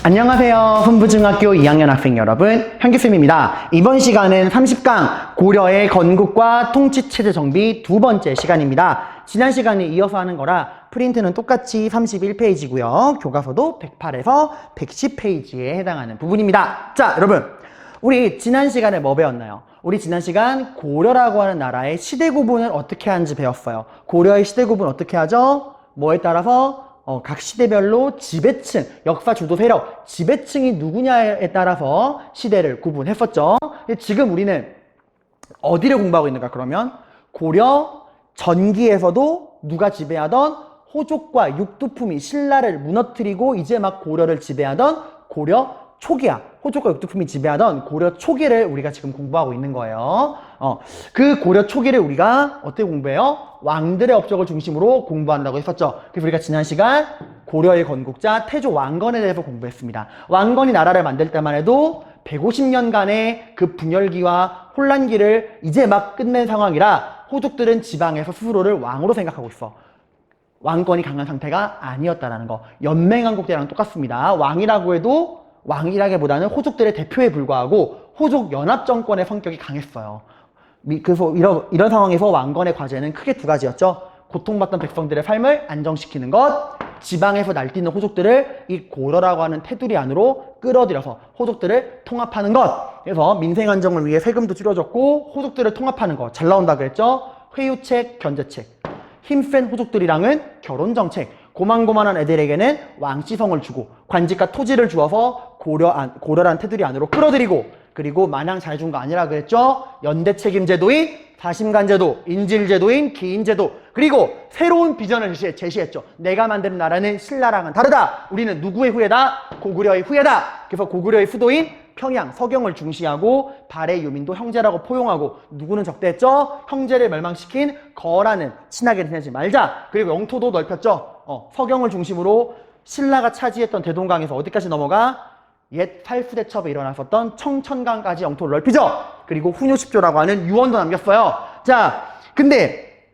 안녕하세요. 훈부중학교 2학년 학생 여러분, 현기쌤입니다. 이번 시간은 30강 고려의 건국과 통치체제 정비 두 번째 시간입니다. 지난 시간에 이어서 하는 거라 프린트는 똑같이 31페이지고요. 교과서도 108에서 110페이지에 해당하는 부분입니다. 자, 여러분, 우리 지난 시간에 뭐 배웠나요? 우리 지난 시간 고려라고 하는 나라의 시대 구분을 어떻게 하는지 배웠어요. 고려의 시대 구분 어떻게 하죠? 뭐에 따라서? 각 시대별로 지배층, 역사 주도 세력, 지배층이 누구냐에 따라서 시대를 구분했었죠. 지금 우리는 어디를 공부하고 있는가 그러면 고려 전기에서도 누가 지배하던 호족과 육두품이 신라를 무너뜨리고 이제 막 고려를 지배하던 고려 초기야. 호족과 육두품이 지배하던 고려 초기를 우리가 지금 공부하고 있는 거예요. 그 고려 초기를 우리가 어떻게 공부해요? 왕들의 업적을 중심으로 공부한다고 했었죠. 그래서 우리가 지난 시간 고려의 건국자 태조 왕건에 대해서 공부했습니다. 왕건이 나라를 만들 때만 해도 150년간의 그 분열기와 혼란기를 이제 막 끝낸 상황이라 호족들은 지방에서 스스로를 왕으로 생각하고 있어. 왕권이 강한 상태가 아니었다라는 거. 연맹왕국제랑 똑같습니다. 왕이라고 해도 왕이라기보다는 호족들의 대표에 불과하고 호족 연합정권의 성격이 강했어요. 그래서 이런 상황에서 왕건의 과제는 크게 두 가지였죠. 고통받던 백성들의 삶을 안정시키는 것, 지방에서 날뛰는 호족들을 이 고려라고 하는 테두리 안으로 끌어들여서 호족들을 통합하는 것. 그래서 민생 안정을 위해 세금도 줄여줬고 호족들을 통합하는 것. 잘 나온다 그랬죠. 회유책, 견제책. 힘센 호족들이랑은 결혼정책. 고만고만한 애들에게는 왕시성을 주고 관직과 토지를 주어서 고려란 테두리 안으로 끌어들이고, 그리고 마냥 잘해준 거 아니라 그랬죠. 연대책임제도인 사심간제도, 인질제도인 기인제도, 그리고 새로운 비전을 제시했죠. 내가 만드는 나라는 신라랑은 다르다. 우리는 누구의 후예다? 고구려의 후예다. 그래서 고구려의 수도인 평양, 서경을 중시하고 발해 유민도 형제라고 포용하고, 누구는 적대했죠? 형제를 멸망시킨 거라는 친하게 지내지 말자. 그리고 영토도 넓혔죠. 서경을 중심으로 신라가 차지했던 대동강에서 어디까지 넘어가? 옛 살수대첩에 일어났었던 청천강까지 영토를 넓히죠. 그리고 훈유십조라고 하는 유언도 남겼어요. 자, 근데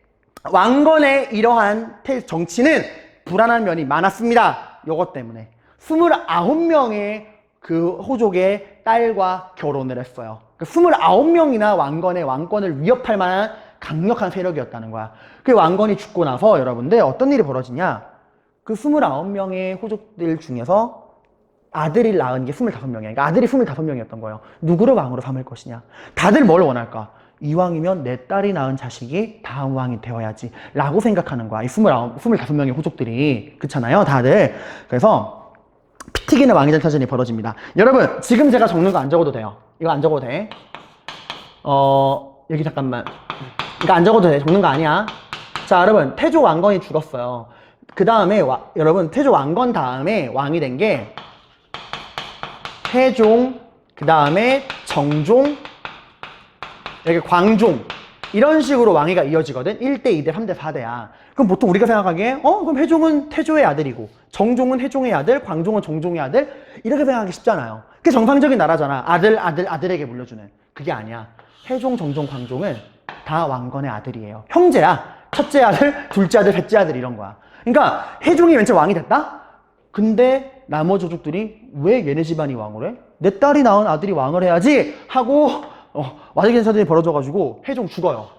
왕건의 이러한 정치는 불안한 면이 많았습니다. 요것 때문에 29명의 그 호족의 딸과 결혼을 했어요. 29명이나 왕건의 왕권을 위협할 만한 강력한 세력이었다는 거야. 그 왕건이 죽고 나서 여러분들 어떤 일이 벌어지냐? 그 29명의 호족들 중에서 아들을 낳은 게 25명이야. 그러니까 아들이 25명이었던 거예요. 누구를 왕으로 삼을 것이냐? 다들 뭘 원할까? 이왕이면 내 딸이 낳은 자식이 다음 왕이 되어야지 라고 생각하는 거야. 이 25명의 호족들이. 그렇잖아요, 다들. 그래서 피 튀기는 왕위전타전이 벌어집니다. 여러분, 지금 제가 적는 거 안 적어도 돼요. 이거 안 적어도 돼. 여기 잠깐만. 이거 안 적어도 돼. 적는 거 아니야. 자, 여러분, 태조 왕건이 죽었어요. 그 다음에 여러분, 태조 왕건 다음에 왕이 된 게 태종, 그 다음에 정종, 이렇게 광종, 이런 식으로 왕위가 이어지거든. 1대, 2대, 3대, 4대야. 그럼 보통 우리가 생각하기에 그럼 태종은 태조의 아들이고 정종은 태종의 아들, 광종은 정종의 아들, 이렇게 생각하기 쉽잖아요. 그게 정상적인 나라잖아. 아들에게 물려주는. 그게 아니야. 태종, 정종, 광종은 다 왕건의 아들이에요. 형제야. 첫째 아들, 둘째 아들, 셋째 아들, 이런 거야. 그러니까 태종이 맨 처음 왕이 됐다? 근데 나머지 조족들이 왜 얘네 집안이 왕을 해? 내 딸이 낳은 아들이 왕을 해야지 하고 와제겐 사전이 벌어져가지고 태종 죽어요.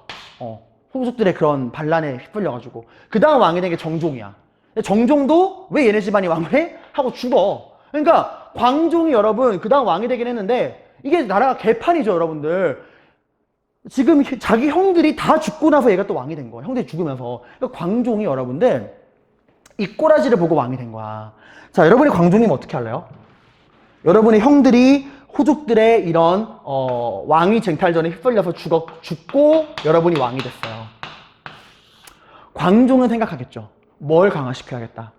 호족들의 그런 반란에 휩쓸려가지고. 그 다음 왕이 된 게 정종이야. 정종도 왜 얘네 집안이 왕을 해? 하고 죽어. 그러니까 광종이 여러분 그 다음 왕이 되긴 했는데 이게 나라가 개판이죠, 여러분들. 지금 자기 형들이 다 죽고 나서 얘가 또 왕이 된 거야. 형들이 죽으면서. 그러니까 광종이 여러분들 이 꼬라지를 보고 왕이 된 거야. 자, 여러분이 광종이면 어떻게 할래요? 여러분의 형들이 호족들의 이런 왕위 쟁탈전에 휩쓸려서 죽고 여러분이 왕이 됐어요. 광종은 생각하겠죠. 뭘 강화시켜야겠다.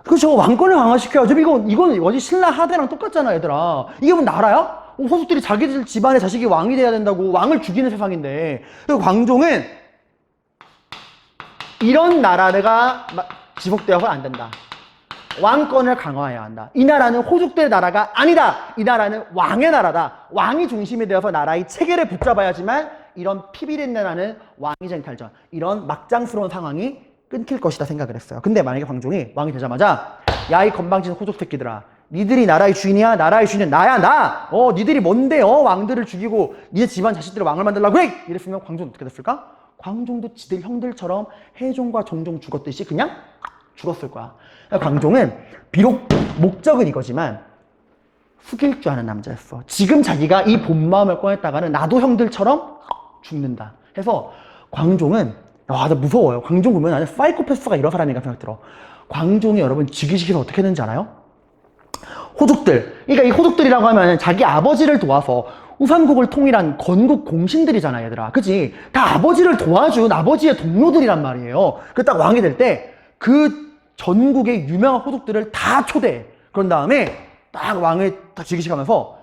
그렇죠. 왕권을 강화시켜야죠. 이건 어디 신라 하대랑 똑같잖아, 얘들아. 이게 뭐 나라야? 호족들이 자기들 집안의 자식이 왕이 돼야 된다고 왕을 죽이는 세상인데. 그리고 광종은 이런 나라가 지속되어서 안 된다. 왕권을 강화해야 한다. 이 나라는 호족들의 나라가 아니다. 이 나라는 왕의 나라다. 왕이 중심이 되어서 나라의 체계를 붙잡아야지만 이런 피비린내 나는 왕위 쟁탈전, 이런 막장스러운 상황이 끊길 것이다 생각을 했어요. 근데 만약에 광종이 왕이 되자마자 야, 이 건방진 호족 새끼들아, 니들이 나라의 주인이야? 나라의 주인은 나야, 나! 니들이 뭔데, 왕들을 죽이고, 니네 집안 자식들을 왕을 만들라고 그래! 이랬으면 광종은 어떻게 됐을까? 광종도 지들 형들처럼 해종과 종종 죽었듯이 그냥 죽었을 거야. 그러니까 광종은 비록 목적은 이거지만 숙일 줄 아는 남자였어. 지금 자기가 이 본 마음을 꺼냈다가는 나도 형들처럼 죽는다. 해서 광종은, 나 무서워요. 광종 보면 나는 사이코패스가 이런 사람인가 생각 들어. 광종이 여러분 즉위식에서 어떻게 했는지 알아요? 호족들. 그러니까 이 호족들이라고 하면 자기 아버지를 도와서 우삼국을 통일한 건국 공신들이잖아, 얘들아. 그치? 다 아버지를 도와준 아버지의 동료들이란 말이에요. 그 딱 왕이 될 때 그 전국의 유명한 호족들을 다 초대해. 그런 다음에 딱 왕을 딱 즉위식하면서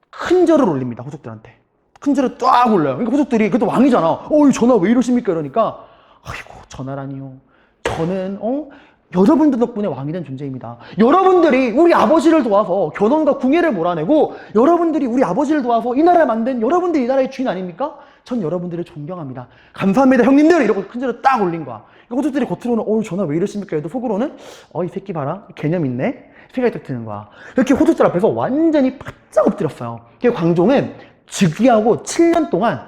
큰 절을 올립니다, 호족들한테. 큰 절을 쫙 올려요. 그러니까 호족들이, 그것도 왕이잖아. 이 전하 왜 이러십니까? 이러니까, 아이고, 전하라니요. 저는, 여러분들 덕분에 왕이 된 존재입니다. 여러분들이 우리 아버지를 도와서 견훤과 궁예를 몰아내고 여러분들이 우리 아버지를 도와서 이 나라를 만든 여러분들이 이 나라의 주인 아닙니까? 전 여러분들을 존경합니다. 감사합니다, 형님들! 이러고 큰 절을 딱 올린 거야. 호족들이 겉으로는 전하 왜 이러십니까? 해도 속으로는 이 새끼 봐라. 개념 있네? 생각이 딱 드는 거야. 이렇게 호족들 앞에서 완전히 바짝 엎드렸어요. 광종은 즉위하고 7년 동안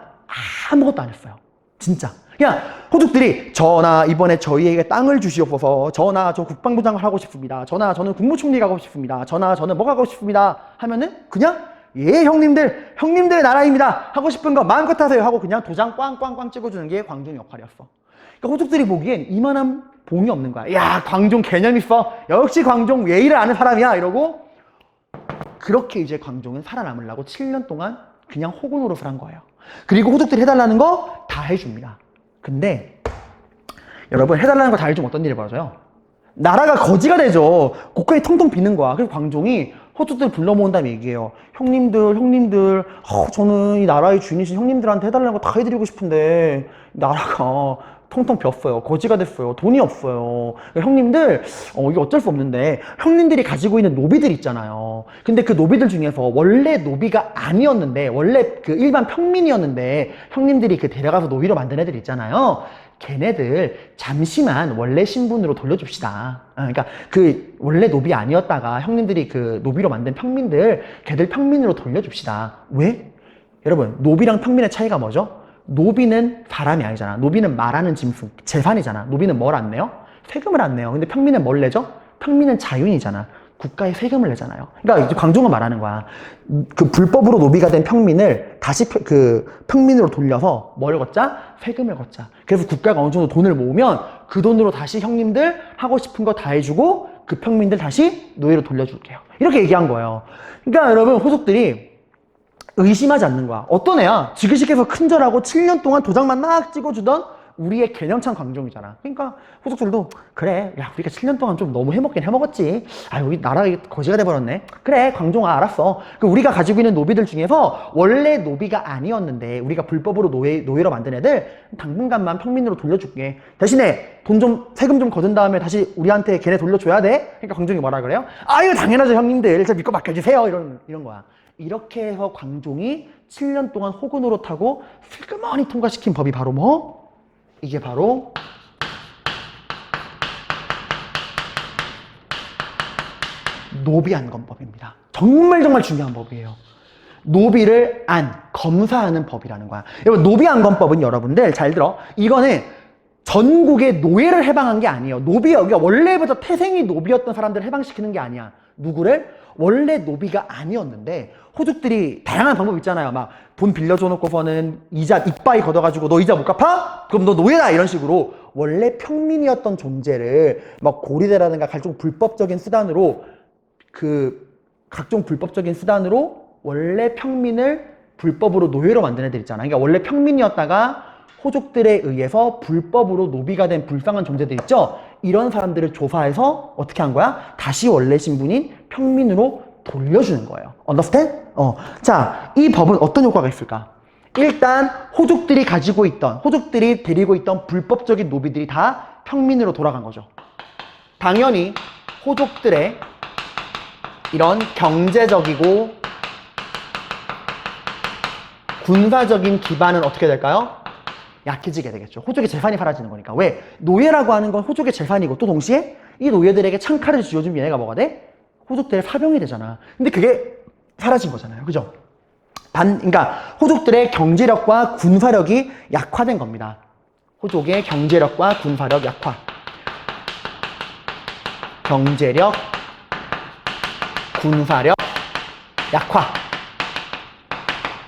아무것도 안 했어요. 진짜. 그냥 호족들이 전하 이번에 저희에게 땅을 주시옵소서. 전하 저 국방부장을 하고 싶습니다. 전하 저는 국무총리가 하고 싶습니다. 전하 저는 뭐가 하고 싶습니다. 하면은 그냥 예 형님들의 나라입니다. 하고 싶은 거 마음껏 하세요 하고 그냥 도장 꽝꽝꽝 찍어주는 게 광종의 역할이었어. 그러니까 호족들이 보기엔 이만한 봉이 없는 거야. 야 광종 개념 있어. 역시 광종 예의를 아는 사람이야 이러고 그렇게 이제 광종은 살아남으려고 7년 동안 그냥 호구 노릇을 한 거예요. 그리고 호족들이 해달라는 거 다 해줍니다. 근데 여러분 해달라는 거 다 해주면 어떤 일이 벌어져요? 나라가 거지가 되죠. 국가에 텅텅 비는 거야. 그래서 광종이 호족들 불러 모은 다음에 얘기해요. 형님들 저는 이 나라의 주인이신 형님들한테 해달라는 거 다 해드리고 싶은데 나라가 텅텅 비었어요. 거지가 됐어요. 돈이 없어요. 형님들 이게 어쩔 수 없는데 형님들이 가지고 있는 노비들 있잖아요. 근데 그 노비들 중에서 원래 노비가 아니었는데 원래 그 일반 평민이었는데 형님들이 그 데려가서 노비로 만든 애들 있잖아요. 걔네들 잠시만 원래 신분으로 돌려줍시다. 그러니까 그 원래 노비 아니었다가 형님들이 그 노비로 만든 평민들 걔들 평민으로 돌려줍시다. 왜? 여러분 노비랑 평민의 차이가 뭐죠? 노비는 사람이 아니잖아. 노비는 말하는 짐승, 재산이잖아. 노비는 뭘 안 내요? 세금을 안 내요. 근데 평민은 뭘 내죠? 평민은 자유인이잖아. 국가에 세금을 내잖아요. 그러니까 이제 광종은 말하는 거야. 그 불법으로 노비가 된 평민을 다시 그 평민으로 돌려서 뭘 걷자? 세금을 걷자. 그래서 국가가 어느 정도 돈을 모으면 그 돈으로 다시 형님들 하고 싶은 거 다 해주고 그 평민들 다시 노예로 돌려줄게요. 이렇게 얘기한 거예요. 그러니까 여러분 호족들이 의심하지 않는 거야. 어떤 애야? 즉위식에서 큰절하고 7년 동안 도장만 막 찍어주던 우리의 개념찬 광종이잖아. 그러니까 호족들도 그래 야 우리가 7년 동안 좀 너무 해먹긴 해먹었지. 여기 나라가 거지가 돼버렸네. 그래 광종아 알았어. 우리가 가지고 있는 노비들 중에서 원래 노비가 아니었는데 우리가 불법으로 노예로 만든 애들 당분간만 평민으로 돌려줄게. 대신에 세금 좀 거둔 다음에 다시 우리한테 걔네 돌려줘야 돼. 그러니까 광종이 뭐라 그래요? 이거 당연하죠 형님들. 저 믿고 맡겨주세요. 이런 거야. 이렇게 해서 광종이 7년 동안 호구 노릇하고 슬그머니 통과시킨 법이 바로 뭐? 이게 바로 노비안검법입니다. 정말 중요한 법이에요. 노비를 검사하는 법이라는 거야. 여러분 노비안검법은 여러분들 잘 들어. 이거는 전국의 노예를 해방한 게 아니에요. 여기가 원래부터 태생이 노비였던 사람들을 해방시키는 게 아니야. 누구를? 원래 노비가 아니었는데 호족들이 다양한 방법 있잖아요. 막 돈 빌려줘 놓고서는 이자 이빠이 걷어가지고 너 이자 못 갚아? 그럼 너 노예다 이런 식으로 원래 평민이었던 존재를 막 고리대라든가 각종 불법적인 수단으로 원래 평민을 불법으로 노예로 만든 애들 있잖아. 그러니까 원래 평민이었다가 호족들에 의해서 불법으로 노비가 된 불쌍한 존재들 있죠? 이런 사람들을 조사해서 어떻게 한 거야? 다시 원래 신분인 평민으로 돌려주는 거예요. Understand? 자, 이 법은 어떤 효과가 있을까? 일단 호족들이 데리고 있던 불법적인 노비들이 다 평민으로 돌아간 거죠. 당연히 호족들의 이런 경제적이고 군사적인 기반은 어떻게 될까요? 약해지게 되겠죠. 호족의 재산이 사라지는 거니까. 왜? 노예라고 하는 건 호족의 재산이고 또 동시에 이 노예들에게 창칼을 쥐어주면 얘네가 뭐가 돼? 호족들의 사병이 되잖아. 근데 그게 사라진 거잖아요. 그죠? 그러니까 호족들의 경제력과 군사력이 약화된 겁니다. 호족의 경제력과 군사력 약화. 경제력, 군사력 약화.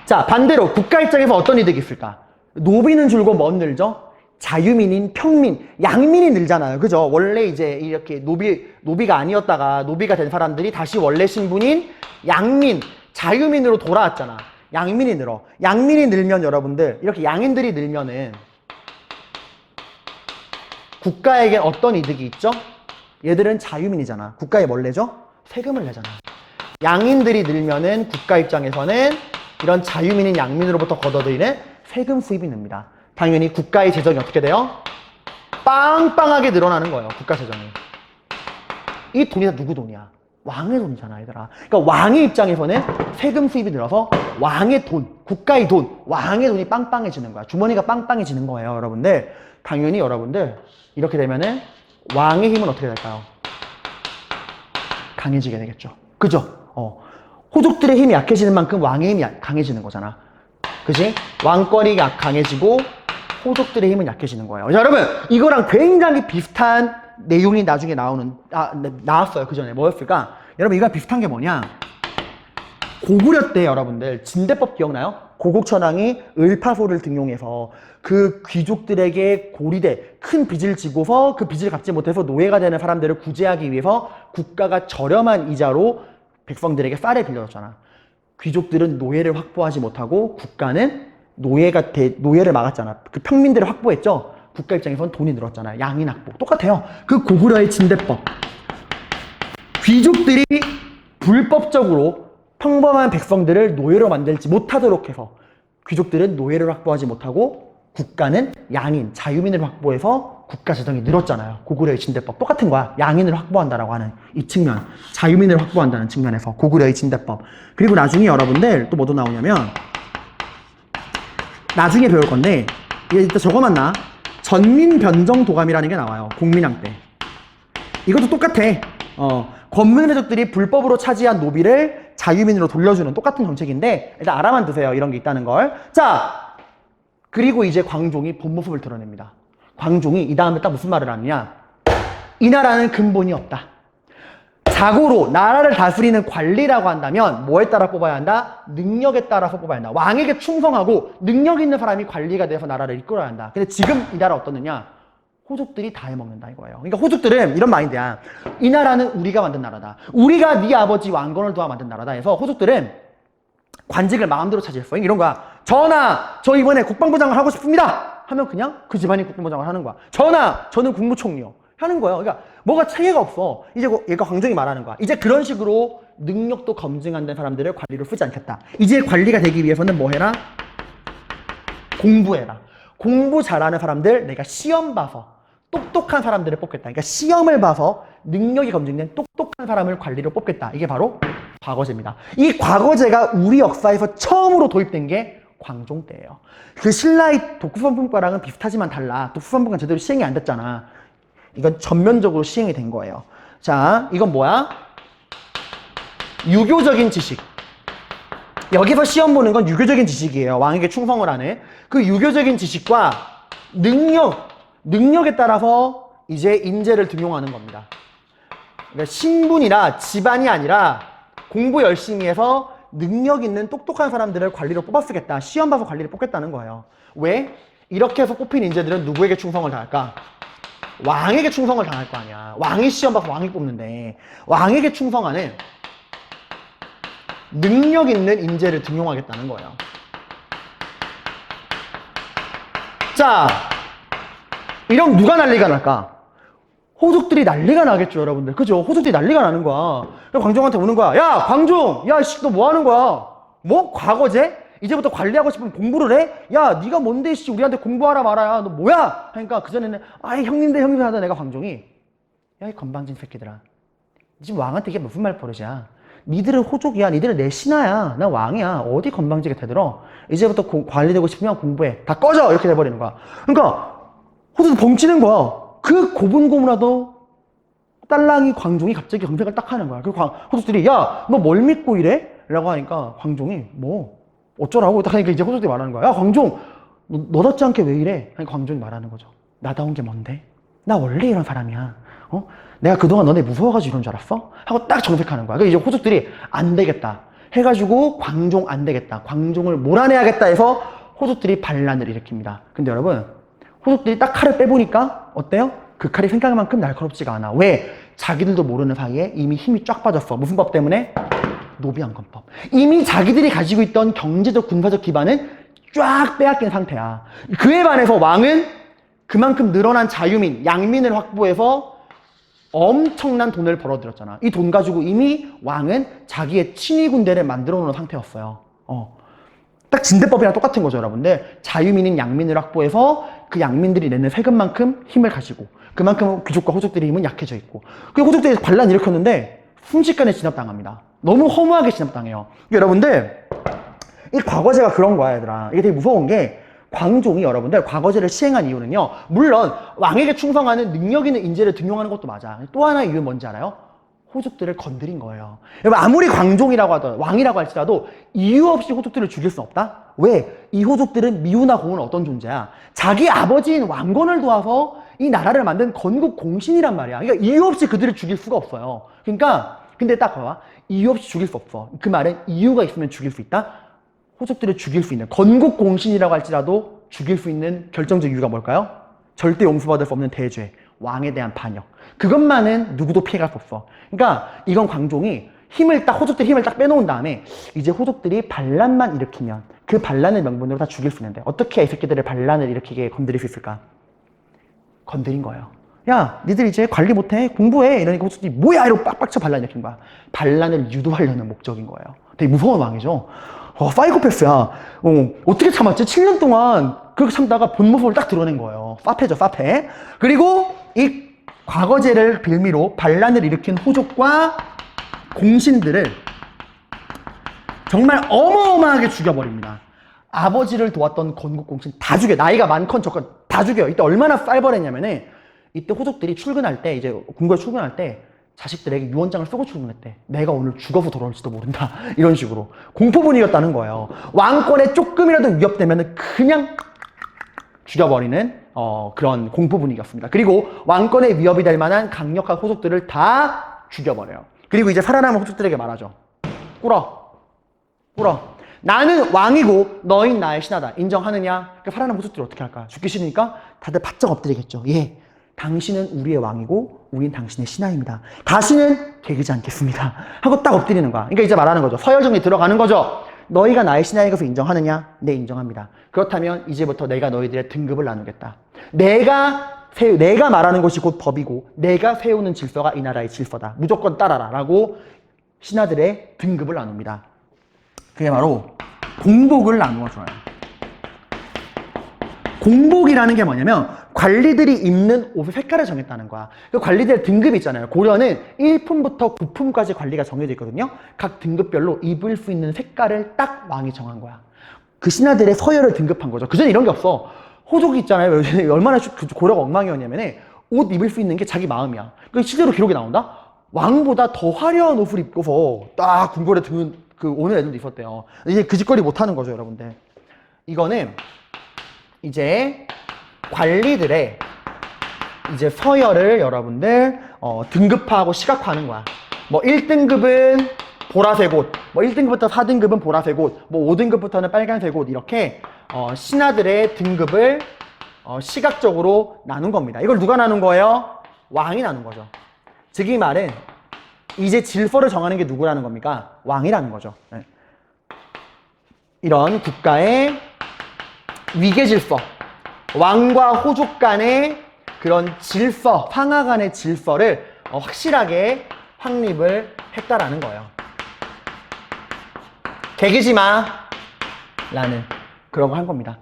자, 반대로 국가 입장에서 어떤 이득이 있을까? 노비는 줄고 뭔 늘죠? 자유민인, 평민, 양민이 늘잖아요. 그죠? 원래 이제 이렇게 노비가 아니었다가 노비가 된 사람들이 다시 원래 신분인 양민, 자유민으로 돌아왔잖아. 양민이 늘어. 양민이 늘면 여러분들, 이렇게 양인들이 늘면은 국가에게 어떤 이득이 있죠? 얘들은 자유민이잖아. 국가에 뭘 내죠? 세금을 내잖아. 양인들이 늘면은 국가 입장에서는 이런 자유민인 양민으로부터 걷어들이는 세금 수입이 늡니다. 당연히 국가의 재정이 어떻게 돼요? 빵빵하게 늘어나는 거예요. 국가 재정이. 이 돈이 다 누구 돈이야? 왕의 돈이잖아, 얘들아. 그러니까 왕의 입장에서는 세금 수입이 늘어서 왕의 돈, 국가의 돈, 왕의 돈이 빵빵해지는 거야. 주머니가 빵빵해지는 거예요, 여러분들. 당연히 여러분들 이렇게 되면은 왕의 힘은 어떻게 될까요? 강해지게 되겠죠. 그죠? 호족들의 힘이 약해지는 만큼 왕의 힘이 강해지는 거잖아. 그지? 왕권이 강해지고 호족들의 힘은 약해지는 거예요. 자, 여러분, 이거랑 굉장히 비슷한 내용이 나중에 나왔어요. 그 전에 뭐였을까? 여러분, 이거랑 비슷한 게 뭐냐? 고구려 때 여러분들 진대법 기억나요? 고국천왕이 을파소를 등용해서 그 귀족들에게 고리대 큰 빚을 지고서 그 빚을 갚지 못해서 노예가 되는 사람들을 구제하기 위해서 국가가 저렴한 이자로 백성들에게 쌀을 빌려줬잖아. 귀족들은 노예를 확보하지 못하고 국가는 노예를 막았잖아. 그 평민들을 확보했죠. 국가 입장에서는 돈이 늘었잖아요. 양인 확보. 똑같아요. 그 고구려의 진대법. 귀족들이 불법적으로 평범한 백성들을 노예로 만들지 못하도록 해서 귀족들은 노예를 확보하지 못하고 국가는 양인, 자유민을 확보해서 국가 재정이 늘었잖아요. 고구려의 진대법. 똑같은 거야. 양인을 확보한다라고 하는 이 측면. 자유민을 확보한다는 측면에서 고구려의 진대법. 그리고 나중에 여러분들 또 뭐도 나오냐면 나중에 배울 건데 이게 일단 저거만 나. 전민변정도감이라는 게 나와요. 공민왕 때. 이것도 똑같아. 권문회족들이 불법으로 차지한 노비를 자유민으로 돌려주는 똑같은 정책인데 일단 알아만 두세요. 이런 게 있다는 걸. 자, 그리고 이제 광종이 본 모습을 드러냅니다. 광종이 이 다음에 딱 무슨 말을 하느냐. 이 나라는 근본이 없다. 자고로 나라를 다스리는 관리라고 한다면 뭐에 따라 뽑아야 한다? 능력에 따라서 뽑아야 한다. 왕에게 충성하고 능력 있는 사람이 관리가 돼서 나라를 이끌어야 한다. 근데 지금 이 나라 어떻느냐? 호족들이 다 해먹는다 이거예요. 그러니까 호족들은 이런 마인드야. 이 나라는 우리가 만든 나라다. 우리가 네 아버지 왕건을 도와 만든 나라다 해서 호족들은 관직을 마음대로 차지했어. 이런 거야. 전하, 저 이번에 국방부장을 하고 싶습니다. 하면 그냥 그 집안이 국방부장을 하는 거야. 전하, 저는 국무총리요. 하는 거예요. 그러니까 뭐가 체계가 없어. 이제 얘가 광종이 말하는 거야. 이제 그런 식으로 능력도 검증 안 된 사람들을 관리로 쓰지 않겠다. 이제 관리가 되기 위해서는 뭐 해라? 공부해라. 공부 잘하는 사람들 내가 시험 봐서 똑똑한 사람들을 뽑겠다. 그러니까 시험을 봐서 능력이 검증된 똑똑한 사람을 관리로 뽑겠다. 이게 바로 과거제입니다. 이 과거제가 우리 역사에서 처음으로 도입된 게 광종 때예요. 그 신라의 독수선풍과랑은 비슷하지만 달라. 독수선풍과는 제대로 시행이 안 됐잖아. 이건 전면적으로 시행이 된 거예요. 자, 이건 뭐야? 유교적인 지식. 여기서 시험 보는 건 유교적인 지식이에요. 왕에게 충성을 하는. 그 유교적인 지식과 능력에 따라서 이제 인재를 등용하는 겁니다. 그러니까 신분이나 집안이 아니라 공부 열심히 해서 능력 있는 똑똑한 사람들을 관리로 뽑아 쓰겠다. 시험 봐서 관리를 뽑겠다는 거예요. 왜? 이렇게 해서 뽑힌 인재들은 누구에게 충성을 다할까? 왕에게 충성을 당할 거 아니야. 왕이 시험 봐서 왕이 뽑는데 왕에게 충성하는 능력 있는 인재를 등용하겠다는 거예요. 자, 이러면 누가 난리가 날까? 호족들이 난리가 나겠죠, 여러분들. 그죠? 호족들이 난리가 나는 거야. 그래서 광종한테 오는 거야. 야, 광종! 야, 씨, 너 뭐 하는 거야? 뭐? 과거제? 이제부터 관리하고 싶으면 공부를 해? 야, 네가 뭔데, 씨, 우리한테 공부하라 말아야. 너 뭐야? 하니까 그전에는, 아이, 형님들 하던 애가 광종이, 야, 이 건방진 새끼들아. 지금 왕한테 이게 무슨 말 버릇이야? 니들은 호족이야. 니들은 내 신하야. 나 왕이야. 어디 건방지게 대들어? 이제부터 관리되고 싶으면 공부해. 다 꺼져! 이렇게 돼버리는 거야. 그러니까, 호족도 벙치는 거야. 그 고분고분하도 딸랑이 광종이 갑자기 경색을 딱 하는 거야. 그 호족들이 야, 너 뭘 믿고 이래? 라고 하니까 광종이 뭐 어쩌라고 딱 하니까 이제 호족들이 말하는 거야. 야, 광종 너답지 않게 왜 이래? 하니까 광종이 말하는 거죠. 나다운 게 뭔데? 나 원래 이런 사람이야. 내가 그동안 너네 무서워가지고 이런 줄 알았어? 하고 딱 정색하는 거야. 그러니까 이제 호족들이 안 되겠다 해가지고 광종 안 되겠다, 광종을 몰아내야겠다 해서 호족들이 반란을 일으킵니다. 근데 여러분, 호족들이 딱 칼을 빼보니까 어때요? 그 칼이 생각만큼 날카롭지가 않아. 왜? 자기들도 모르는 사이에 이미 힘이 쫙 빠졌어. 무슨 법 때문에? 노비안건법. 이미 자기들이 가지고 있던 경제적 군사적 기반은 쫙 빼앗긴 상태야. 그에 반해서 왕은 그만큼 늘어난 자유민, 양민을 확보해서 엄청난 돈을 벌어들였잖아. 이 돈 가지고 이미 왕은 자기의 친위 군대를 만들어 놓은 상태였어요. 딱 진대법이랑 똑같은 거죠, 여러분들. 자유민인 양민을 확보해서 그 양민들이 내는 세금만큼 힘을 가지고 그만큼 귀족과 호족들의 힘은 약해져 있고, 그 호족들이 반란 일으켰는데 순식간에 진압당합니다. 너무 허무하게 진압당해요. 여러분들, 이 과거제가 그런 거야, 얘들아. 이게 되게 무서운 게, 광종이 여러분들 과거제를 시행한 이유는요, 물론 왕에게 충성하는 능력 있는 인재를 등용하는 것도 맞아. 또 하나의 이유는 뭔지 알아요? 호족들을 건드린 거예요. 여러분, 아무리 광종이라고 하든 왕이라고 할지라도 이유 없이 호족들을 죽일 수 없다? 왜? 이 호족들은 미우나 공은 어떤 존재야? 자기 아버지인 왕건을 도와서 이 나라를 만든 건국 공신이란 말이야. 그러니까 이유 없이 그들을 죽일 수가 없어요. 그러니까 근데 딱 봐봐. 이유 없이 죽일 수 없어. 그 말은 이유가 있으면 죽일 수 있다? 호족들을 죽일 수 있는, 건국 공신이라고 할지라도 죽일 수 있는 결정적 이유가 뭘까요? 절대 용서받을 수 없는 대죄, 왕에 대한 반역. 그것만은 누구도 피해갈 수 없어. 그러니까 이건 광종이 호족들 힘을 딱 빼놓은 다음에 이제 호족들이 반란만 일으키면 그 반란을 명분으로 다 죽일 수 있는데, 어떻게 이 새끼들을 반란을 일으키게 건드릴 수 있을까? 건드린 거예요. 야, 니들 이제 관리 못해? 공부해. 이러니까 호족들이 뭐야? 이러고 빡빡쳐 반란 일으킨 거야. 반란을 유도하려는 목적인 거예요. 되게 무서운 왕이죠. 사이코패스야. 어떻게 참았지? 7년 동안 그렇게 참다가 본 모습을 딱 드러낸 거예요. 사페죠, 사페. 그리고 이 과거제를 빌미로 반란을 일으킨 호족과 공신들을 정말 어마어마하게 죽여버립니다. 아버지를 도왔던 건국 공신 다 죽여. 나이가 많건 적건 다 죽여. 이때 얼마나 쌀벌했냐면은, 이때 호족들이 출근할 때, 이제 궁궐에 출근할 때 자식들에게 유언장을 쓰고 출근했대. 내가 오늘 죽어서 돌아올지도 모른다. 이런 식으로 공포 분위기였다는 거예요. 왕권에 조금이라도 위협되면 그냥 죽여버리는 그런 공포 분위기였습니다. 그리고 왕권에 위협이 될 만한 강력한 호족들을 다 죽여버려요. 그리고 이제 살아남은 호족들에게 말하죠. 꿇어. 나는 왕이고 너인 나의 신하다. 인정하느냐? 그러니까 살아남은 호족들이 어떻게 할까? 죽기 싫으니까 다들 바짝 엎드리겠죠. 예. 당신은 우리의 왕이고 우린 당신의 신하입니다. 다시는 되지 않겠습니다. 하고 딱 엎드리는 거야. 그러니까 이제 말하는 거죠. 서열정리 들어가는 거죠. 너희가 나의 신하인 것을 인정하느냐? 네, 인정합니다. 그렇다면 이제부터 내가 너희들의 등급을 나누겠다. 내가 말하는 것이 곧 법이고 내가 세우는 질서가 이 나라의 질서다. 무조건 따라라. 라고 신하들의 등급을 나눕니다. 그게 바로 공복을 나누어 줘요. 공복이라는 게 뭐냐면 관리들이 입는 옷의 색깔을 정했다는 거야. 그 관리들의 등급이 있잖아요. 고려는 1품부터 9품까지 관리가 정해져 있거든요. 각 등급별로 입을 수 있는 색깔을 딱 왕이 정한 거야. 그 신하들의 서열을 등급한 거죠. 그전에 이런 게 없어. 호족이 있잖아요. 얼마나 고려가 엉망이었냐면 옷 입을 수 있는 게 자기 마음이야. 그 실제로 기록이 나온다. 왕보다 더 화려한 옷을 입고서 딱 궁궐에 드는 오는 애들도 있었대요. 이제 그 짓거리 못 하는 거죠, 여러분들. 이거는 이제 관리들의 이제 서열을 여러분들 등급화하고 시각화하는 거야. 뭐 1등급은 보라색 옷, 뭐 1등급부터 4등급은 보라색 옷, 뭐 5등급부터는 빨간색 옷, 이렇게 신하들의 등급을 시각적으로 나눈 겁니다. 이걸 누가 나눈 거예요? 왕이 나눈 거죠. 즉 이 말은 이제 질서를 정하는 게 누구라는 겁니까? 왕이라는 거죠. 네. 이런 국가의 위계 질서, 왕과 호족 간의 그런 질서, 상하 간의 질서를 확실하게 확립을 했다라는 거예요. 개기지 마 라는 그런 거 한 겁니다.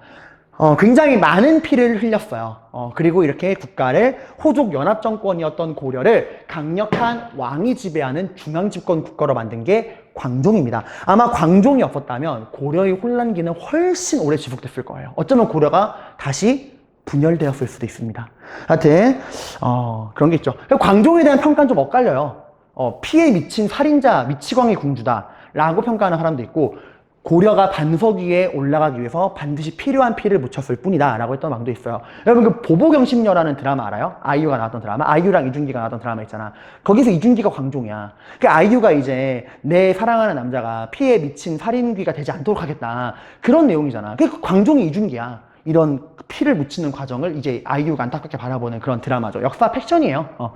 굉장히 많은 피를 흘렸어요. 그리고 이렇게 국가를, 호족 연합정권이었던 고려를 강력한 왕이 지배하는 중앙집권 국가로 만든 게 광종입니다. 아마 광종이 없었다면 고려의 혼란기는 훨씬 오래 지속됐을 거예요. 어쩌면 고려가 다시 분열되었을 수도 있습니다. 하여튼 그런 게 있죠. 광종에 대한 평가는 좀 엇갈려요. 피해 미친 살인자, 미치광이 궁주다 라고 평가하는 사람도 있고, 고려가 반석 위에 올라가기 위해서 반드시 필요한 피를 묻혔을 뿐이다 라고 했던 왕도 있어요. 여러분 그 보복영심녀라는 드라마 알아요? 아이유가 나왔던 드라마, 아이유랑 이준기가 나왔던 드라마 있잖아. 거기서 이준기가 광종이야. 그 아이유가 이제 내 사랑하는 남자가 피해 미친 살인귀가 되지 않도록 하겠다, 그런 내용이잖아. 그 광종이 이준기야. 이런 피를 묻히는 과정을 이제 아이유가 안타깝게 바라보는 그런 드라마죠. 역사 팩션이에요.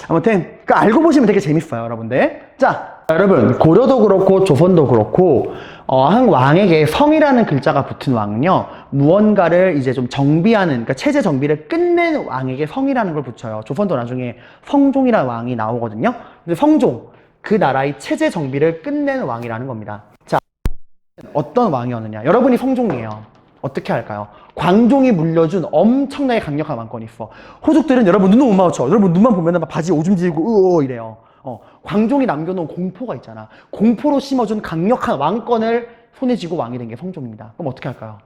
아무튼 알고 보시면 되게 재밌어요, 여러분들. 자, 여러분 고려도 그렇고 조선도 그렇고 한 왕에게 성이라는 글자가 붙은 왕은요, 무언가를 이제 좀 정비하는, 그러니까 체제 정비를 끝낸 왕에게 성이라는 걸 붙여요. 조선도 나중에 성종이라는 왕이 나오거든요. 근데 성종, 그 나라의 체제 정비를 끝낸 왕이라는 겁니다. 자, 어떤 왕이었느냐? 여러분이 성종이에요. 어떻게 할까요? 광종이 물려준 엄청나게 강력한 왕권이 있어. 호족들은 여러분 눈도 못 마주쳐. 여러분 눈만 보면 막 바지 오줌 지르고 이래요. 광종이 남겨놓은 공포가 있잖아. 공포로 심어준 강력한 왕권을 손에 쥐고 왕이 된 게 성종입니다. 그럼 어떻게 할까요?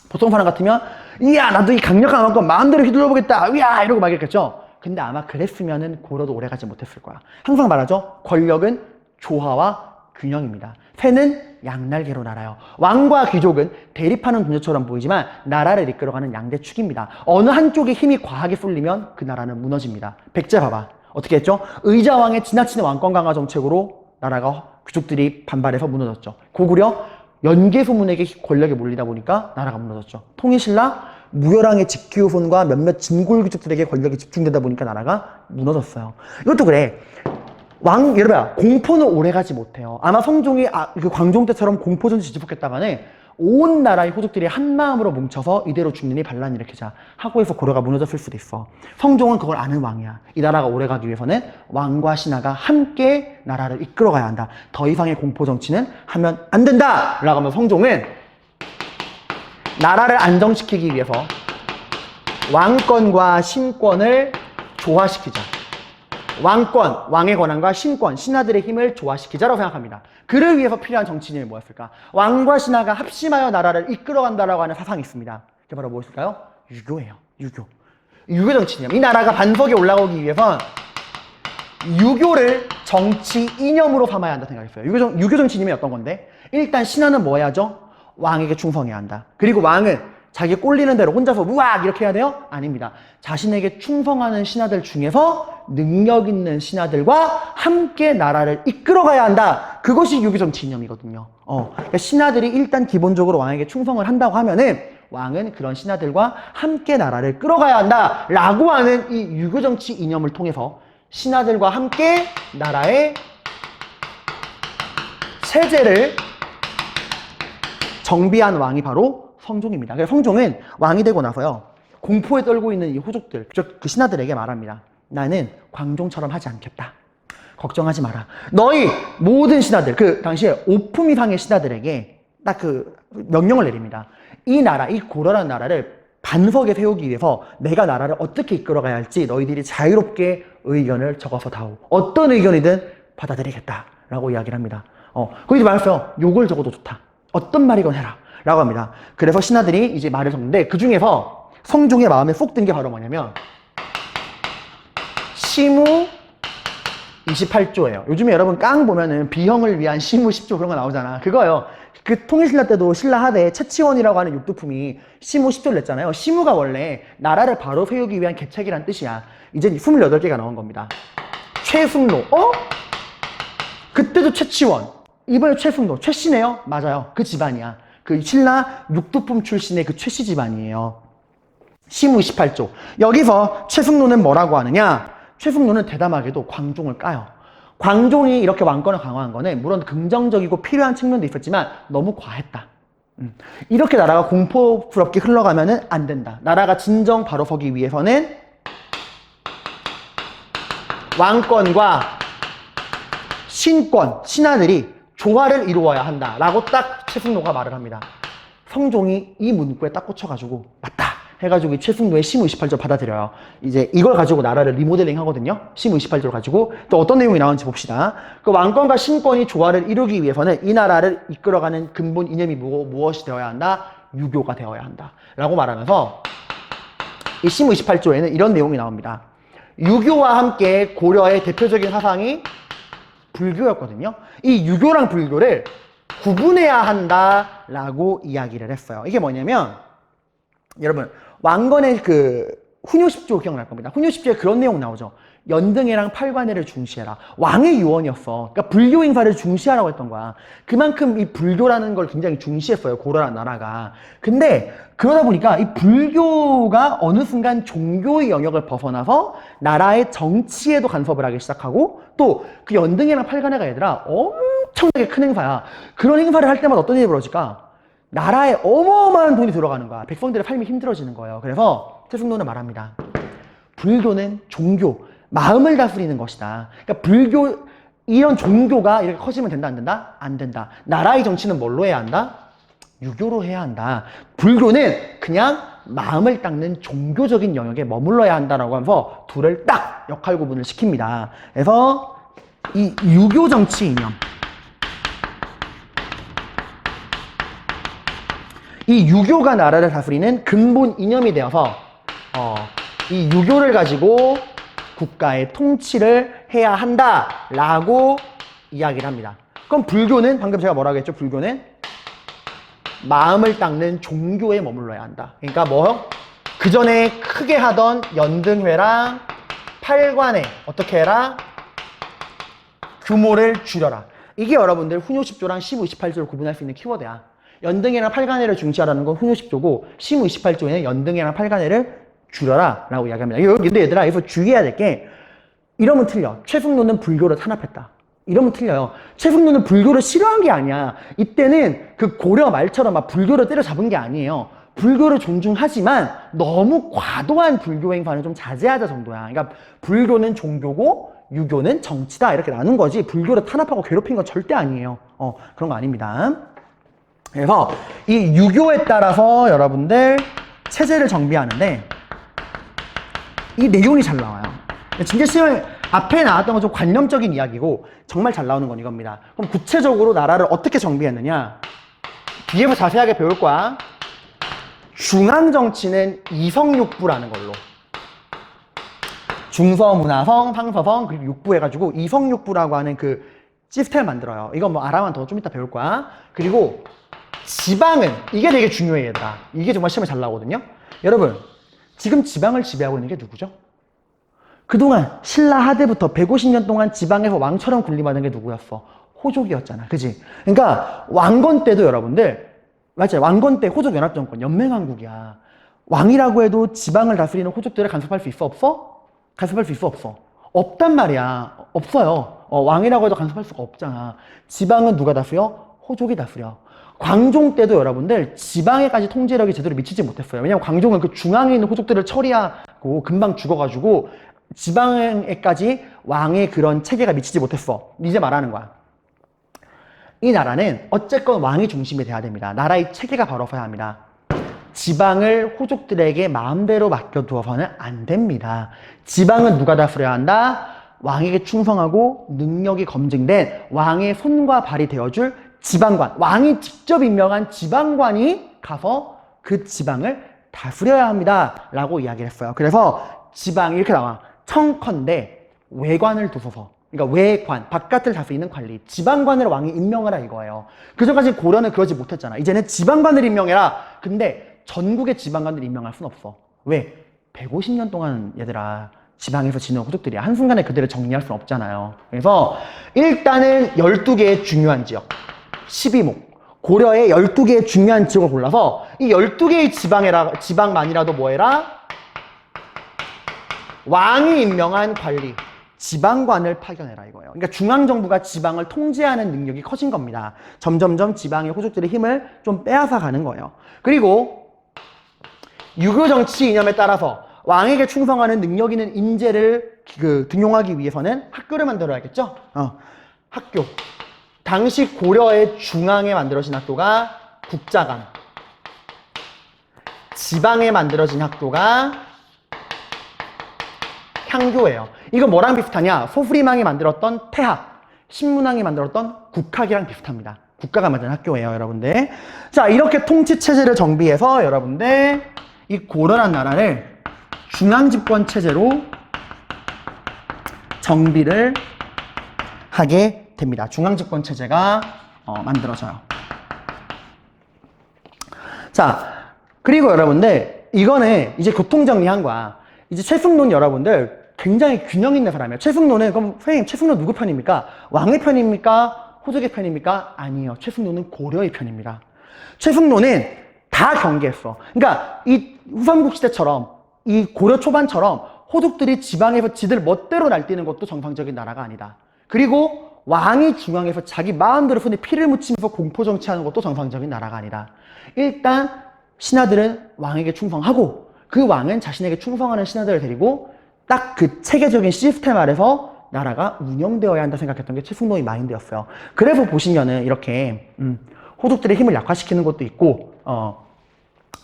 보통 사람 같으면 이야 나도 이 강력한 왕권 마음대로 휘둘러보겠다 이야 이러고 막 이랬겠죠. 근데 아마 그랬으면은 고려도 오래가지 못했을 거야. 항상 말하죠. 권력은 조화와 균형입니다. 새는 양날개로 날아요. 왕과 귀족은 대립하는 존재처럼 보이지만 나라를 이끌어가는 양대축입니다. 어느 한쪽에 힘이 과하게 쏠리면 그 나라는 무너집니다. 백제 봐봐. 어떻게 했죠? 의자왕의 지나치는 왕권 강화 정책으로 나라가, 귀족들이 반발해서 무너졌죠. 고구려 연개소문에게 권력이 몰리다 보니까 나라가 무너졌죠. 통일신라 무열왕의 직기후손과 몇몇 진골 귀족들에게 권력이 집중되다 보니까 나라가 무너졌어요. 이것도 그래. 여러분, 공포는 오래가지 못해요. 아마 성종이 그 광종 때처럼 공포전을 지지폭했다가는 온 나라의 호족들이 한 마음으로 뭉쳐서 이대로 죽느니 반란 일으키자 하고 해서 고려가 무너졌을 수도 있어. 성종은 그걸 아는 왕이야. 이 나라가 오래가기 위해서는 왕과 신하가 함께 나라를 이끌어가야 한다. 더 이상의 공포 정치는 하면 안 된다! 라고 하면 성종은 나라를 안정시키기 위해서 왕권과 신권을 조화시키자. 왕권, 왕의 권한과 신권, 신하들의 힘을 조화시키자라고 생각합니다. 그를 위해서 필요한 정치인이 뭐였을까? 왕과 신하가 합심하여 나라를 이끌어간다라고 하는 사상이 있습니다. 그게 바로 무엇일까요? 유교예요. 유교. 유교 정치인이에요. 이 나라가 반석에 올라오기 위해선 유교를 정치 이념으로 삼아야 한다 생각했어요. 유교 정치인이면 어떤 건데? 일단 신하는 뭐 해야죠? 왕에게 충성해야 한다. 그리고 왕은 자기 꼴리는 대로 혼자서 우악 이렇게 해야 돼요? 아닙니다. 자신에게 충성하는 신하들 중에서 능력 있는 신하들과 함께 나라를 이끌어가야 한다. 그것이 유교 정치 이념이거든요. 그러니까 신하들이 일단 기본적으로 왕에게 충성을 한다고 하면은 왕은 그런 신하들과 함께 나라를 끌어가야 한다 라고 하는 이 유교 정치 이념을 통해서 신하들과 함께 나라의 체제를 정비한 왕이 바로 성종입니다. 그래서 성종은 왕이 되고 나서요, 공포에 떨고 있는 이 호족들, 그 신하들에게 말합니다. 나는 광종처럼 하지 않겠다. 걱정하지 마라. 너희 모든 신하들, 그 당시에 5품 이상의 신하들에게 딱 그 명령을 내립니다. 이 나라, 이 고려라는 나라를 반석에 세우기 위해서 내가 나라를 어떻게 이끌어가야 할지 너희들이 자유롭게 의견을 적어서 다오. 어떤 의견이든 받아들이겠다라고 이야기를 합니다. 거기서 말했어요. 욕을 적어도 좋다. 어떤 말이건 해라. 라고 합니다. 그래서 신하들이 이제 말을 적는데 그 중에서 성종의 마음에 쏙 든 게 바로 뭐냐면 시무 28조예요. 요즘에 여러분 깡 보면은 비형을 위한 시무 10조 그런 거 나오잖아. 그거요. 그 통일신라 때도 신라 하대 채치원이라고 하는 육두품이 시무 10조를 냈잖아요. 시무가 원래 나라를 바로 세우기 위한 계책이란 뜻이야. 이제 28개가 나온 겁니다. 최승로. 그때도 채치원. 이번에 최승로. 최씨네요. 맞아요. 그 집안이야. 그 신라 육두품 출신의 그 최씨 집안이에요. 시무 28조. 여기서 최승로는 뭐라고 하느냐? 최승로는 대담하게도 광종을 까요. 광종이 이렇게 왕권을 강화한 거는 물론 긍정적이고 필요한 측면도 있었지만 너무 과했다. 이렇게 나라가 공포스럽게 흘러가면은 안 된다. 나라가 진정 바로 서기 위해서는 왕권과 신권, 신하들이 조화를 이루어야 한다라고 딱 최승로가 말을 합니다. 성종이 이 문구에 딱 꽂혀가지고 맞다 해가지고 이 최승로의 시무 28조 받아들여요. 이제 이걸 가지고 나라를 리모델링 하거든요. 시무 28조를 가지고 또 어떤 내용이 나오는지 봅시다. 그 왕권과 신권이 조화를 이루기 위해서는 이 나라를 이끌어가는 근본 이념이 무엇이 되어야 한다? 유교가 되어야 한다 라고 말하면서 이 시무 28조에는 이런 내용이 나옵니다. 유교와 함께 고려의 대표적인 사상이 불교였거든요. 이 유교랑 불교를 구분해야 한다라고 이야기를 했어요. 이게 뭐냐면 여러분 왕건의 그 훈효10조 기억날 겁니다. 훈효10조에 그런 내용 나오죠. 연등해랑 팔관해를 중시해라. 왕의 유언이었어. 그러니까 불교 행사를 중시하라고 했던 거야. 그만큼 이 불교라는 걸 굉장히 중시했어요. 고려라는 나라가. 근데 그러다 보니까 이 불교가 어느 순간 종교의 영역을 벗어나서 나라의 정치에도 간섭을 하기 시작하고 또 그 연등해랑 팔관해가 얘들아 엄청나게 큰 행사야. 그런 행사를 할 때마다 어떤 일이 벌어질까? 나라에 어마어마한 돈이 들어가는 거야. 백성들의 삶이 힘들어지는 거예요. 그래서 최승로는 말합니다. 불교는 종교, 마음을 다스리는 것이다. 그러니까 불교, 이런 종교가 이렇게 커지면 된다, 안 된다? 안 된다. 나라의 정치는 뭘로 해야 한다? 유교로 해야 한다. 불교는 그냥 마음을 닦는 종교적인 영역에 머물러야 한다라고 하면서 둘을 딱 역할 구분을 시킵니다. 그래서 이 유교 정치 이념, 이 유교가 나라를 다스리는 근본 이념이 되어서 이 유교를 가지고 국가의 통치를 해야 한다라고 이야기를 합니다. 그럼 불교는 방금 제가 뭐라고 했죠? 불교는 마음을 닦는 종교에 머물러야 한다. 그러니까 뭐? 그 전에 크게 하던 연등회랑 팔관회 어떻게 해라? 규모를 줄여라. 이게 여러분들 훈효10조랑 시무 28조를 구분할 수 있는 키워드야. 연등회랑 팔관회를 중시하라는 건 훈효10조고 시무 28조에는 연등회랑 팔관회를 줄여라 라고 이야기합니다. 근데 얘들아 여기서 주의해야 될 게 이러면 틀려. 최승로는 불교를 탄압했다. 이러면 틀려요. 최승로는 불교를 싫어한 게 아니야. 이때는 그 고려 말처럼 막 불교를 때려잡은 게 아니에요. 불교를 존중하지만 너무 과도한 불교 행사는 좀 자제하자 정도야. 그러니까 불교는 종교고 유교는 정치다 이렇게 나눈 거지 불교를 탄압하고 괴롭힌 건 절대 아니에요. 그런 거 아닙니다. 그래서 이 유교에 따라서 여러분들 체제를 정비하는데 이 내용이 잘 나와요. 진짜 시험 앞에 나왔던 건 좀 관념적인 이야기고 정말 잘 나오는 건 이겁니다. 그럼 구체적으로 나라를 어떻게 정비했느냐? 뒤에서 자세하게 배울 거야. 중앙정치는 이성육부라는 걸로. 중서문화성, 상서성, 그리고 육부 해가지고 이성육부라고 하는 그 시스템을 만들어요. 이건 뭐 알아만 더 좀 이따 배울 거야. 그리고 지방은, 이게 되게 중요해 얘들아. 이게 정말 시험에 잘 나오거든요. 여러분, 지금 지방을 지배하고 있는 게 누구죠? 그동안 신라 하대부터 150년 동안 지방에서 왕처럼 군림하는 게 누구였어? 호족이었잖아. 그지? 그러니까 왕건 때도 여러분들, 맞아요. 왕건 때 호족 연합정권, 연맹왕국이야. 왕이라고 해도 지방을 다스리는 호족들을 간섭할 수 있어? 없어? 간섭할 수 있어? 없어? 없단 말이야. 없어요. 왕이라고 해도 간섭할 수가 없잖아. 지방은 누가 다스려? 호족이 다스려. 광종 때도 여러분들 지방에까지 통제력이 제대로 미치지 못했어요. 왜냐면 광종은 그 중앙에 있는 호족들을 처리하고 금방 죽어가지고 지방에까지 왕의 그런 체계가 미치지 못했어. 이제 말하는 거야. 이 나라는 어쨌건 왕이 중심이 돼야 됩니다. 나라의 체계가 바로 서야 합니다. 지방을 호족들에게 마음대로 맡겨두어서는 안 됩니다. 지방은 누가 다스려야 한다? 왕에게 충성하고 능력이 검증된 왕의 손과 발이 되어줄 지방관, 왕이 직접 임명한 지방관이 가서 그 지방을 다스려야 합니다 라고 이야기를 했어요. 그래서 지방이 이렇게 나와. 청컨대 외관을 두소서, 그러니까 외관, 바깥을 다스리는 관리, 지방관을 왕이 임명하라 이거예요. 그전까지 고려는 그러지 못했잖아. 이제는 지방관을 임명해라. 근데 전국의 지방관을 임명할 순 없어. 왜? 150년 동안 얘들아 지방에서 지내온 호족들이야. 한순간에 그들을 정리할 순 없잖아요. 그래서 일단은 12개의 중요한 지역 12목, 고려의 12개의 중요한 지역을 골라서 이 12개의 지방만이라도 뭐해라? 왕이 임명한 관리, 지방관을 파견해라 이거예요. 그러니까 중앙정부가 지방을 통제하는 능력이 커진 겁니다. 점점점 지방의 호족들의 힘을 좀 빼앗아 가는 거예요. 그리고 유교정치 이념에 따라서 왕에게 충성하는 능력 있는 인재를 등용하기 위해서는 학교를 만들어야겠죠? 학교. 당시 고려의 중앙에 만들어진 학교가 국자감, 지방에 만들어진 학교가 향교예요. 이거 뭐랑 비슷하냐? 소수리망이 만들었던 태학, 신문왕이 만들었던 국학이랑 비슷합니다. 국가가 만든 학교예요, 여러분들. 자, 이렇게 통치체제를 정비해서 여러분들 이 고려란 나라를 중앙집권 체제로 정비를 하게 됩니다. 중앙집권 체제가 만들어져요. 자, 그리고 여러분들 이거는 이제 교통정리한 거야. 이제 최승론 여러분들 굉장히 균형 있는 사람이에요. 최승론은 그럼 선생님 최승론 누구 편입니까? 왕의 편입니까? 호족의 편입니까? 아니요. 최승론은 고려의 편입니다. 최승론은 다 경계했어. 그러니까 이 후삼국 시대처럼 이 고려 초반처럼 호족들이 지방에서 지들 멋대로 날뛰는 것도 정상적인 나라가 아니다. 그리고 왕이 중앙에서 자기 마음대로 손에 피를 묻히면서 공포 정치하는 것도 정상적인 나라가 아니다. 일단 신하들은 왕에게 충성하고 그 왕은 자신에게 충성하는 신하들을 데리고 딱 그 체계적인 시스템 아래서 나라가 운영되어야 한다 생각했던 게 최승론의 마인드였어요. 그래서 보시면은 이렇게 호족들의 힘을 약화시키는 것도 있고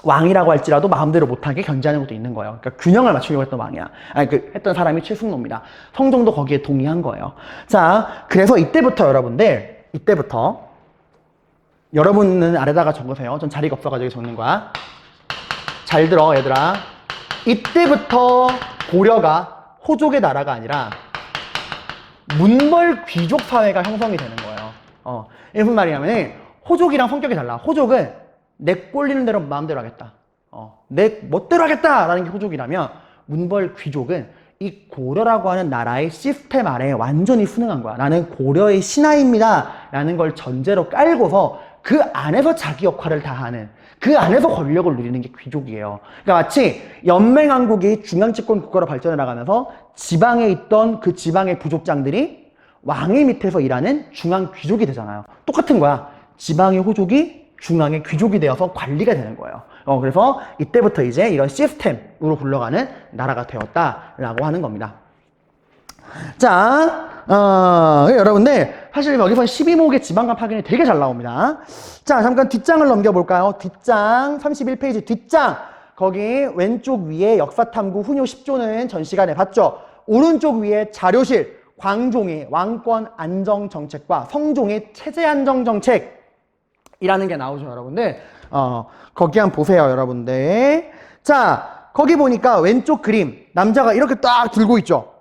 왕이라고 할지라도 마음대로 못하게 견제하는 것도 있는 거예요. 그러니까 균형을 맞추려고 했던 왕이야. 했던 사람이 최승로입니다. 성종도 거기에 동의한 거예요. 자, 그래서 이때부터 여러분들, 여러분은 아래다가 적으세요. 전 자리가 없어가지고 적는 거야. 잘 들어, 얘들아. 이때부터 고려가 호족의 나라가 아니라 문벌 귀족 사회가 형성이 되는 거예요. 무슨 말이냐면 호족이랑 성격이 달라. 호족은 내 꼴리는 대로 마음대로 하겠다. 내 멋대로 하겠다! 라는 게 호족이라면 문벌 귀족은 이 고려라고 하는 나라의 시스템 아래에 완전히 순응한 거야. 나는 고려의 신하입니다. 라는 걸 전제로 깔고서 그 안에서 자기 역할을 다하는, 그 안에서 권력을 누리는 게 귀족이에요. 그러니까 마치 연맹왕국이 중앙집권 국가로 발전해 나가면서 지방에 있던 그 지방의 부족장들이 왕의 밑에서 일하는 중앙 귀족이 되잖아요. 똑같은 거야. 지방의 호족이 중앙의 귀족이 되어서 관리가 되는 거예요. 그래서 이때부터 이제 이런 시스템으로 굴러가는 나라가 되었다라고 하는 겁니다. 자, 여러분들 사실 여기서 12목의 지방간 파견이 되게 잘 나옵니다. 자, 잠깐 뒷장을 넘겨볼까요? 뒷장 31페이지 뒷장 거기 왼쪽 위에 역사탐구 훈요 10조는 전 시간에 봤죠. 오른쪽 위에 자료실 광종의 왕권 안정정책과 성종의 체제 안정정책 이라는 게 나오죠, 여러분들. 거기 한번 보세요, 여러분들. 자, 거기 보니까 왼쪽 그림, 남자가 이렇게 딱 들고 있죠.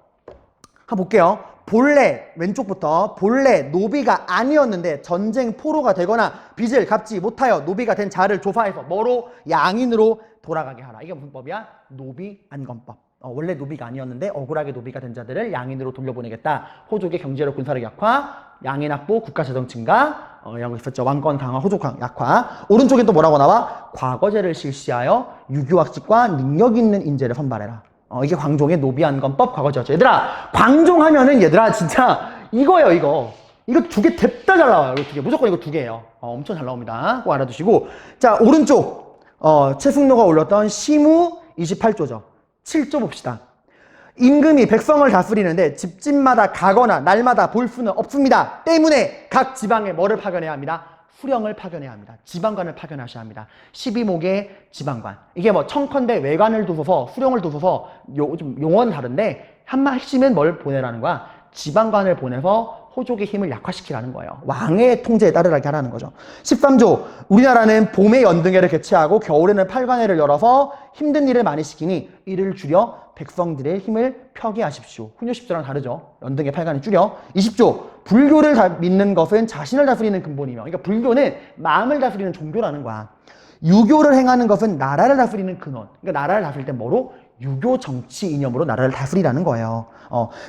한번 볼게요. 본래, 왼쪽부터, 본래 노비가 아니었는데 전쟁 포로가 되거나 빚을 갚지 못하여 노비가 된 자를 조사해서 뭐로? 양인으로 돌아가게 하라. 이게 무슨 법이야? 노비 안건법. 원래 노비가 아니었는데 억울하게 노비가 된 자들을 양인으로 돌려보내겠다. 호족의 경제력 군사력 약화, 양인 확보, 국가재정 증가, 이런 거 있었죠. 왕권 강화, 호족 약화. 오른쪽에 또 뭐라고 나와? 과거제를 실시하여 유교학직과 능력 있는 인재를 선발해라. 이게 광종의 노비안건법 과거제였죠. 얘들아, 광종 하면은 얘들아 진짜 이거예요, 이거. 이거 두 개 냅다 잘 나와요. 이거 두 개. 무조건 이거 두 개예요. 엄청 잘 나옵니다. 꼭 알아두시고. 자, 오른쪽. 최승로가 올렸던 시무 28조죠. 7조 봅시다. 임금이 백성을 다스리는데 집집마다 가거나 날마다 볼 수는 없습니다. 때문에 각 지방에 뭐를 파견해야 합니다? 수령을 파견해야 합니다. 지방관을 파견하셔야 합니다. 12목의 지방관. 이게 뭐 청컨대 외관을 두소서 수령을 두소서 좀 용어는 다른데 핵심은 뭘 보내라는 거야? 지방관을 보내서 호족의 힘을 약화시키라는 거예요. 왕의 통제에 따르게 하라는 거죠. 13조. 우리나라는 봄에 연등회를 개최하고 겨울에는 팔관회를 열어서 힘든 일을 많이 시키니 이를 줄여 백성들의 힘을 펴게 하십시오. 훈요 10조랑 다르죠. 연등회 팔관을 줄여. 20조. 불교를 믿는 것은 자신을 다스리는 근본이며, 그러니까 불교는 마음을 다스리는 종교라는 거야. 유교를 행하는 것은 나라를 다스리는 근원. 그러니까 나라를 다스릴 때 뭐로? 유교 정치 이념으로 나라를 다스리라는 거예요.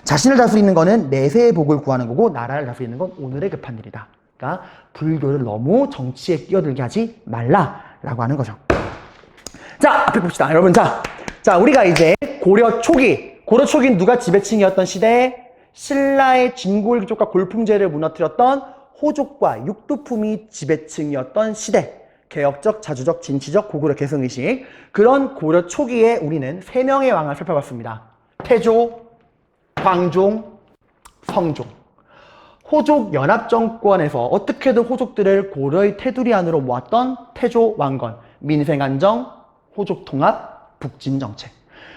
자신을 다스리는 거는 내세의 복을 구하는 거고 나라를 다스리는 건 오늘의 급한 일이다. 그러니까 불교를 너무 정치에 끼어들게 하지 말라라고 하는 거죠. 자, 앞에 봅시다. 여러분, 자, 우리가 이제 고려 초기는 누가 지배층이었던 시대? 신라의 진골귀족과 골품제를 무너뜨렸던 호족과 육두품이 지배층이었던 시대. 개혁적, 자주적, 진취적, 고구려 개성의식. 그런 고려 초기에 우리는 3명의 왕을 살펴봤습니다. 태조, 광종, 성종. 호족 연합정권에서 어떻게든 호족들을 고려의 테두리 안으로 모았던 태조 왕건. 민생안정, 호족통합, 북진정책.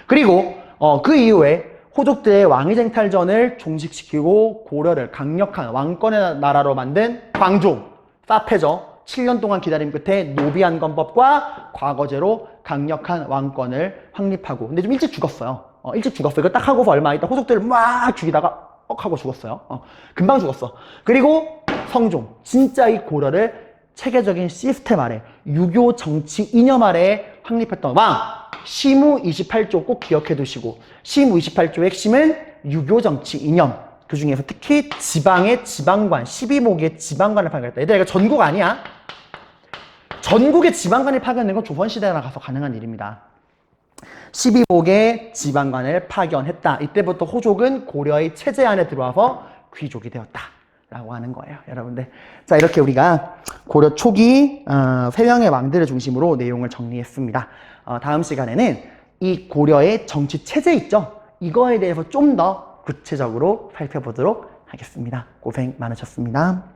그리고 그 이후에 호족들의 왕위쟁탈전을 종식시키고 고려를 강력한 왕권의 나라로 만든 광종, 사패죠. 7년 동안 기다림 끝에 노비안건법과 과거제로 강력한 왕권을 확립하고, 근데 좀 일찍 죽었어요. 일찍 죽었어요. 이거 딱 하고서 얼마 있다 호족들을 막 죽이다가 하고 죽었어요. 금방 죽었어. 그리고 성종, 진짜 이 고려를 체계적인 시스템 아래, 유교 정치 이념 아래 확립했던 왕, 시무 28조 꼭 기억해 두시고, 시무 28조의 핵심은 유교 정치 이념, 그 중에서 특히 지방의 지방관, 12목의 지방관을 파견했다. 얘들아, 이거 전국 아니야. 전국의 지방관이 파견된 건 조선시대나 가서 가능한 일입니다. 12목의 지방관을 파견했다. 이때부터 호족은 고려의 체제 안에 들어와서 귀족이 되었다 라고 하는 거예요, 여러분들. 자, 이렇게 우리가 고려 초기 3명의 왕들을 중심으로 내용을 정리했습니다. 다음 시간에는 이 고려의 정치 체제 있죠? 이거에 대해서 좀 더 구체적으로 살펴보도록 하겠습니다. 고생 많으셨습니다.